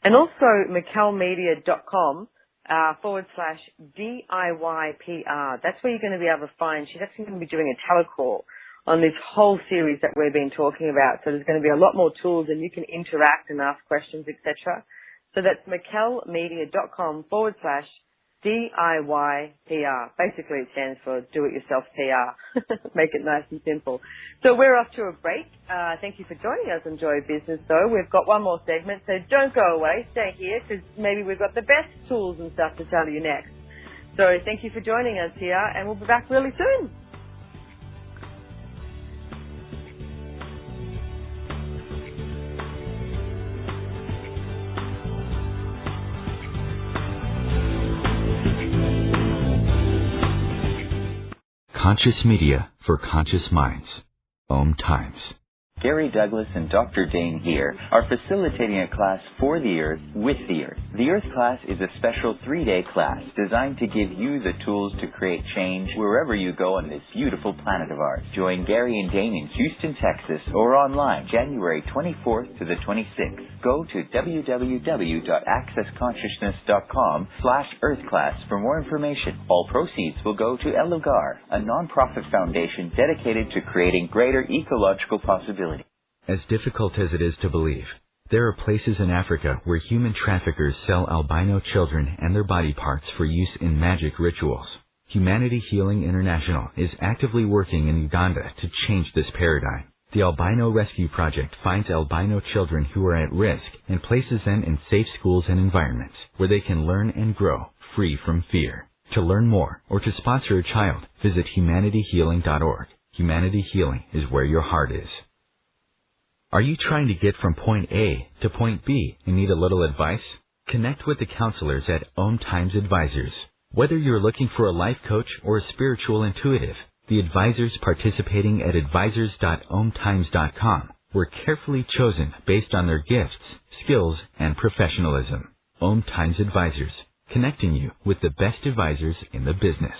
and also McKellMedia.com. /DIYPR. That's where you're going to be able to find. She's actually going to be doing a telecall on this whole series that we've been talking about. So there's going to be a lot more tools, and you can interact and ask questions, etc. So that's McKellMedia.com /DIYPR. Basically, it stands for Do It Yourself PR. Make it nice and simple. So we're off to a break. Thank you for joining us on Joy Business, though. We've got one more segment, so don't go away. Stay here, because maybe we've got the best tools and stuff to tell you next. So thank you for joining us here, and we'll be back really soon. Conscious media for conscious minds. OMTimes. Gary Douglas and Dr. Dane here are facilitating a class for the Earth with the Earth. The Earth class is a special 3-day class designed to give you the tools to create change wherever you go on this beautiful planet of ours. Join Gary and Dane in Houston, Texas, or online January 24th to the 26th. Go to www.accessconsciousness.com/earthclass for more information. All proceeds will go to El Lugar, a non-profit foundation dedicated to creating greater ecological possibilities. As difficult as it is to believe, there are places in Africa where human traffickers sell albino children and their body parts for use in magic rituals. Humanity Healing International is actively working in Uganda to change this paradigm. The Albino Rescue Project finds albino children who are at risk and places them in safe schools and environments where they can learn and grow free from fear. To learn more or to sponsor a child, visit humanityhealing.org. Humanity Healing is where your heart is. Are you trying to get from point A to point B and need a little advice? Connect with the counselors at OMTimes Advisors. Whether you're looking for a life coach or a spiritual intuitive, the advisors participating at advisors.omtimes.com were carefully chosen based on their gifts, skills, and professionalism. OMTimes Advisors. connecting you with the best advisors in the business.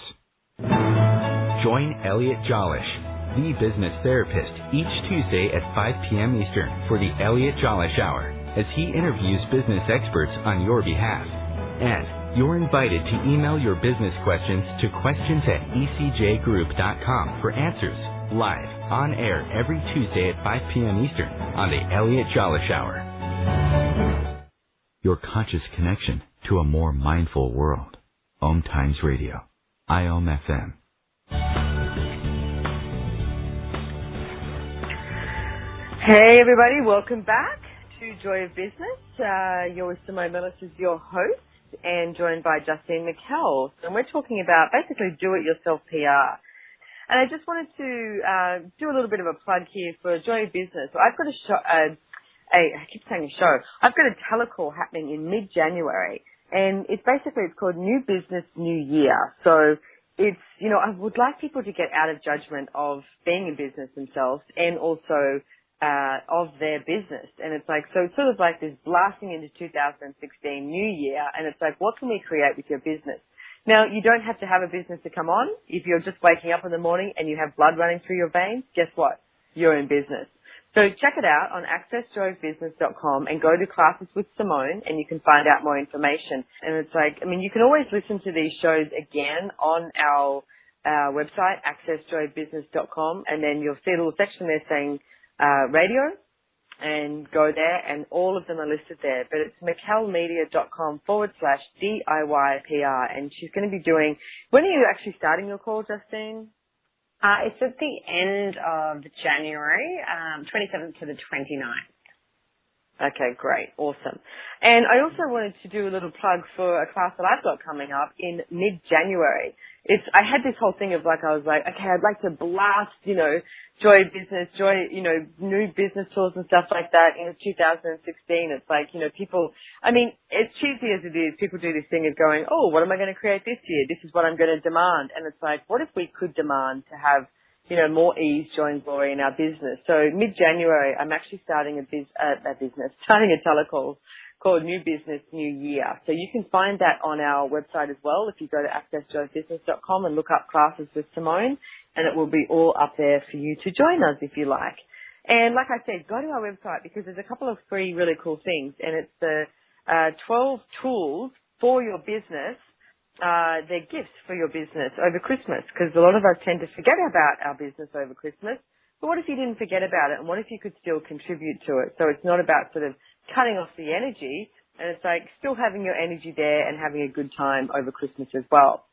Join Elliot Jollish, the business therapist, each Tuesday at 5 p.m. Eastern for the Elliot Jollish Hour as he interviews business experts on your behalf. And you're invited to email your business questions to questions@ecjgroup.com for answers, live, on air every Tuesday at 5 p.m. Eastern on the Elliot Jollish Hour. Your conscious connection to a more mindful world. OMTimes Radio. IOM FM. Hey everybody, welcome back to Joy of Business. You're with Simone Milasas, your host, and joined by Justine McKell. And we're talking about basically do-it-yourself PR. And I just wanted to do a little bit of a plug here for Joy of Business. So I've got a show, I keep saying a show. I've got a telecall happening in mid-January, and it's called New Business, New Year. So it's, I would like people to get out of judgment of being in business themselves and also of their business. And it's so it's sort of like this blasting into 2016 New Year, and it's like, what can we create with your business? Now, you don't have to have a business to come on. If you're just waking up in the morning and you have blood running through your veins, guess what? You're in business. So check it out on accessjoyofbusiness.com and go to Classes with Simone, and you can find out more information. And it's you can always listen to these shows again on our website, accessjoyofbusiness.com, and then you'll see a little section there saying radio, and go there, and all of them are listed there. But it's McKellmedia.com/DIYPR, and she's going to be doing, when are you actually starting your call, Justine? It's at the end of January, 27th to the 29th. Okay, great. Awesome. And I also wanted to do a little plug for a class that I've got coming up in mid-January. I had this whole thing of I was like, okay, I'd like to blast, Joy Business, new business tools and stuff like that in 2016. It's people, as cheesy as it is, people do this thing of going, oh, what am I going to create this year? This is what I'm going to demand. And it's what if we could demand to have, more ease, joy, and glory in our business? So mid-January, I'm actually starting a telecall called New Business, New Year. So you can find that on our website as well if you go to accessjoybusiness.com and look up Classes with Simone, and it will be all up there for you to join us if you like. And like I said, go to our website because there's a couple of free really cool things, and it's the 12 tools for your business. They're gifts for your business over Christmas, because a lot of us tend to forget about our business over Christmas. But what if you didn't forget about it, and what if you could still contribute to it? So it's not about sort of cutting off the energy, and it's still having your energy there and having a good time over Christmas as well.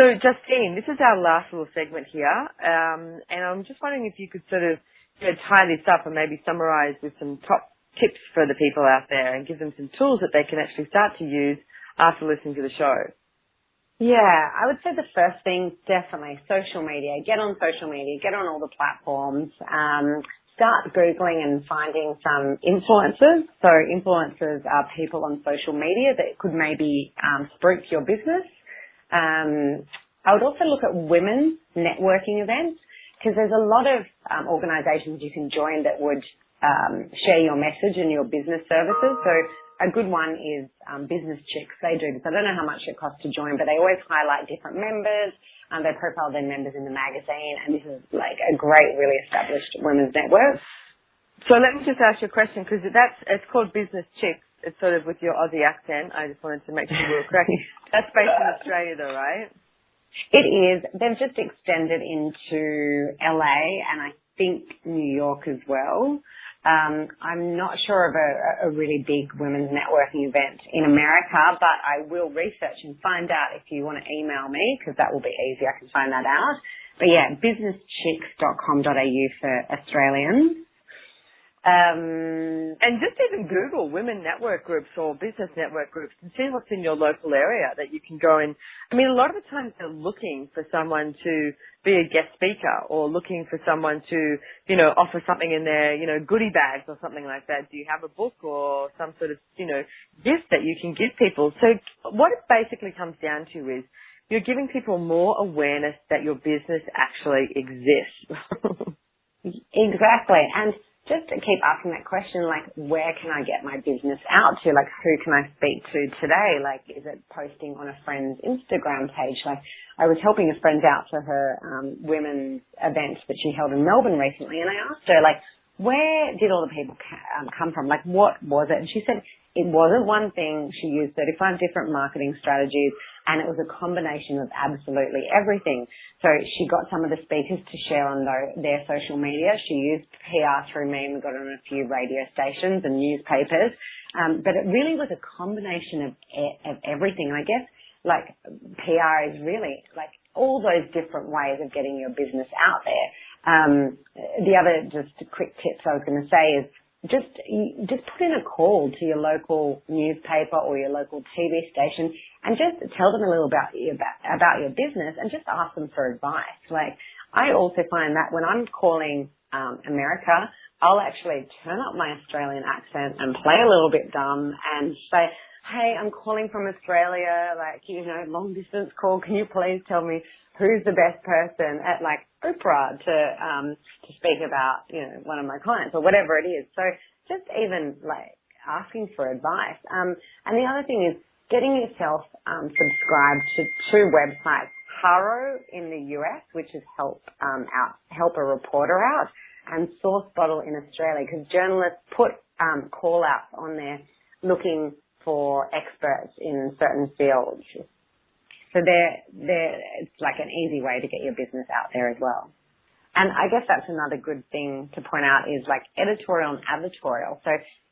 So Justine, this is our last little segment here, and I'm just wondering if you could sort of tie this up and maybe summarize with some top tips for the people out there and give them some tools that they can actually start to use after listening to the show. Yeah, I would say the first thing, definitely social media. Get on social media, get on all the platforms, start Googling and finding some influencers. So influencers are people on social media that could maybe spruik your business. I would also look at women's networking events, because there's a lot of organisations you can join that would share your message and your business services. So a good one is Business Chicks. They do this. I don't know how much it costs to join, but they always highlight different members. They profile their members in the magazine, and this is a great, really established women's network. So let me just ask you a question, because it's called Business Chicks. It's sort of with your Aussie accent. I just wanted to make sure we were correct. That's based in Australia though, right? It is. They've just extended into LA and I think New York as well. I'm not sure of a really big women's networking event in America, but I will research and find out if you want to email me, because that will be easy. I can find that out. But yeah, businesschicks.com.au for Australians. And just even Google women network groups or business network groups and see what's in your local area that you can go in. A lot of the times they're looking for someone to be a guest speaker or looking for someone to, offer something in their, goodie bags or something like that. Do you have a book or some sort of, gift that you can give people? So what it basically comes down to is you're giving people more awareness that your business actually exists. Exactly. And just to keep asking that question, like, where can I get my business out to? Like, who can I speak to today? Like, is it posting on a friend's Instagram page? Like, I was helping a friend out for her women's event that she held in Melbourne recently, and I asked her, like, where did all the people come from? Like, what was it? And she said it wasn't one thing. She used 35 different marketing strategies, and it was a combination of absolutely everything. So she got some of the speakers to share on their social media. She used PR through me, and we got on a few radio stations and newspapers. But it really was a combination of everything. And I guess, like, PR is really, like, all those different ways of getting your business out there. The other just quick tips I was going to say is just put in a call to your local newspaper or your local TV station and just tell them a little about your business and just ask them for advice. Like, I also find that when I'm calling America, I'll actually turn up my Australian accent and play a little bit dumb and say, hey, I'm calling from Australia, like, you know, long distance call. Can you please tell me who's the best person at, like, Oprah to speak about, you know, one of my clients or whatever it is. So just even, like, asking for advice. And the other thing is getting yourself subscribed to two websites, Haro in the US, which is help a reporter out, and Source Bottle in Australia, because journalists put call outs on there looking for experts in certain fields. So it's like an easy way to get your business out there as well. And I guess that's another good thing to point out is like editorial and advertorial. So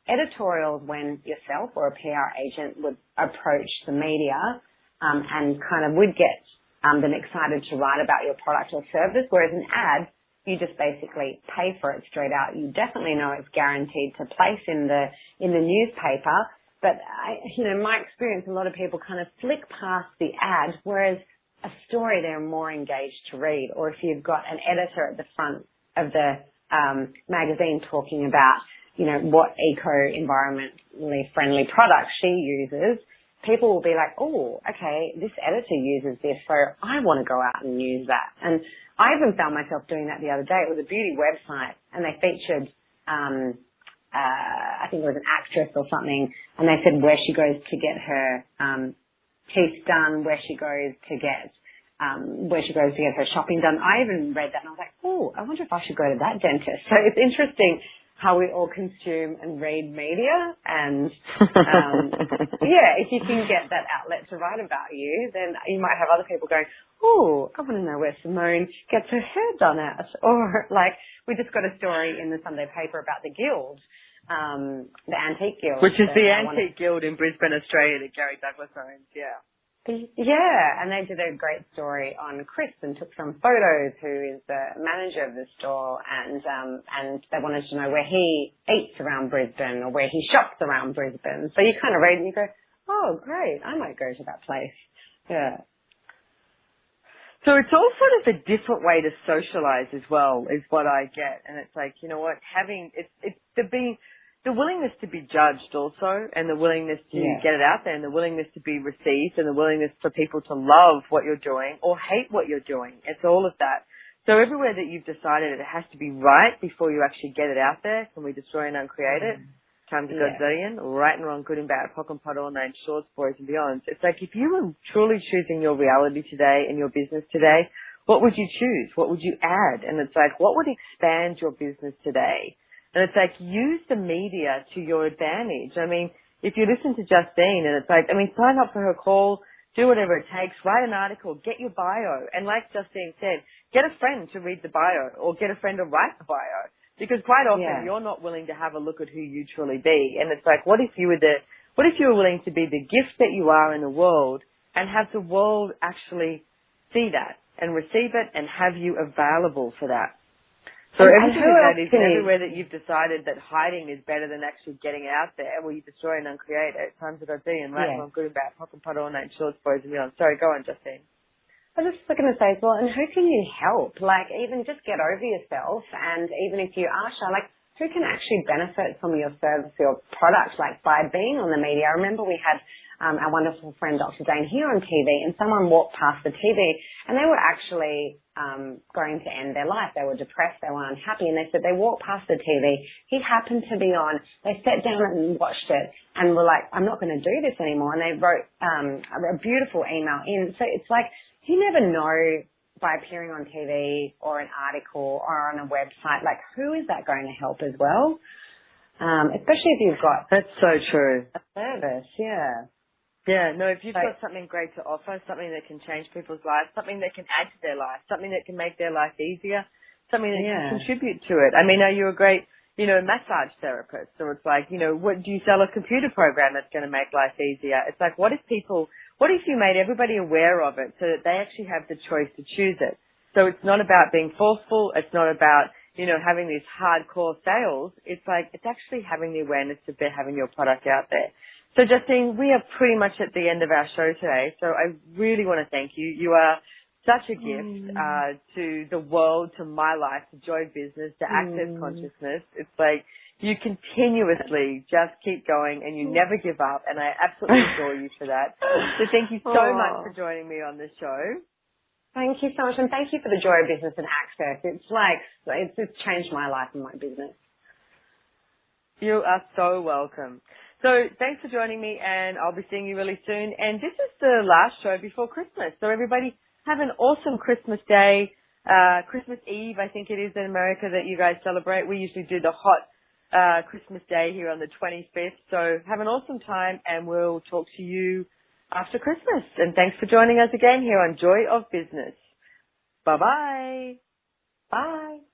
editorials when yourself or a PR agent would approach the media and kind of would get them excited to write about your product or service, whereas an ad, you just basically pay for it straight out. You definitely know it's guaranteed to place in the newspaper. But my experience, a lot of people kind of flick past the ad, whereas a story they're more engaged to read. Or if you've got an editor at the front of the magazine talking about, you know, what eco-environmentally friendly products she uses, people will be like, oh, okay, this editor uses this, so I want to go out and use that. And I even found myself doing that the other day. It was a beauty website, and they featured I think it was an actress or something, and they said where she goes to get her teeth done, where she goes to get her shopping done. I even read that and I was like, oh, I wonder if I should go to that dentist. So it's interesting how we all consume and read media, and if you can get that outlet to write about you, then you might have other people going, oh, I want to know where Simone gets her hair done at. Or like, we just got a story in the Sunday paper about the Guild, the Antique Guild. Which is the Antique Guild in Brisbane, Australia that Gary Douglas owns, yeah. Yeah, and they did a great story on Chris and took some photos, who is the manager of the store, and they wanted to know where he eats around Brisbane or where he shops around Brisbane. So you kind of read and you go, oh, great, I might go to that place. Yeah. So it's all sort of a different way to socialize as well, is what I get. And it's like, you know what, the willingness to be judged also, and the willingness to get it out there, and the willingness to be received, and the willingness for people to love what you're doing or hate what you're doing. It's all of that. So everywhere that you've decided it has to be right before you actually get it out there, can we destroy and uncreate it? Time to Godzillion, right and wrong, good and bad, pock and pot, all nine shorts, boys and beyond. It's like, if you were truly choosing your reality today and your business today, what would you choose? What would you add? And it's like, what would expand your business today? And it's like, use the media to your advantage. I mean, if you listen to Justine, and it's like, I mean, sign up for her call, do whatever it takes, write an article, get your bio. And like Justine said, get a friend to read the bio, or get a friend to write the bio. Because quite often you're not willing to have a look at who you truly be. And it's like, what if you were willing to be the gift that you are in the world, and have the world actually see that and receive it and have you available for that? So everywhere that you've decided that hiding is better than actually getting it out there, well, you destroy and uncreate it. Times that I've been, right, well, good and bad, pock and pot, all night, shorts, boys and beyond. Sorry, go on, Justine. I was just going to say as well, and who can you help? Like, even just get over yourself, and even if you are shy, like, who can actually benefit from your service or your product, like, by being on the media? I remember we had our wonderful friend Dr. Dane here on TV, and someone walked past the TV and they were actually going to end their life. They were depressed, they were unhappy, and they said they walked past the TV. He happened to be on. They sat down and watched it and were like, I'm not going to do this anymore. And they wrote a beautiful email in. So it's like, you never know by appearing on TV or an article or on a website, like who is that going to help as well? Especially if you've got... That's so true. A service, yeah. Yeah, no, if you've got something great to offer, something that can change people's lives, something that can add to their life, something that can make their life easier, something that can contribute to it. I mean, are you a great, massage therapist? Or it's like, what do you sell a computer program that's going to make life easier? It's like, what if you made everybody aware of it so that they actually have the choice to choose it? So it's not about being forceful. It's not about, having these hardcore sales. It's like, it's actually having the awareness of having your product out there. So Justine, we are pretty much at the end of our show today. So I really want to thank you. You are such a gift to the world, to my life, to Joy Business, to Access Consciousness. It's like you continuously just keep going and you never give up. And I absolutely adore you for that. So thank you so much for joining me on this show. Thank you so much. And thank you for the Joy of Business and Access. It's just changed my life and my business. You are so welcome. So thanks for joining me, and I'll be seeing you really soon. And this is the last show before Christmas. So everybody have an awesome Christmas day, Christmas Eve, I think it is in America that you guys celebrate. We usually do the hot Christmas day here on the 25th. So have an awesome time, and we'll talk to you after Christmas. And thanks for joining us again here on Joy of Business. Bye-bye. Bye.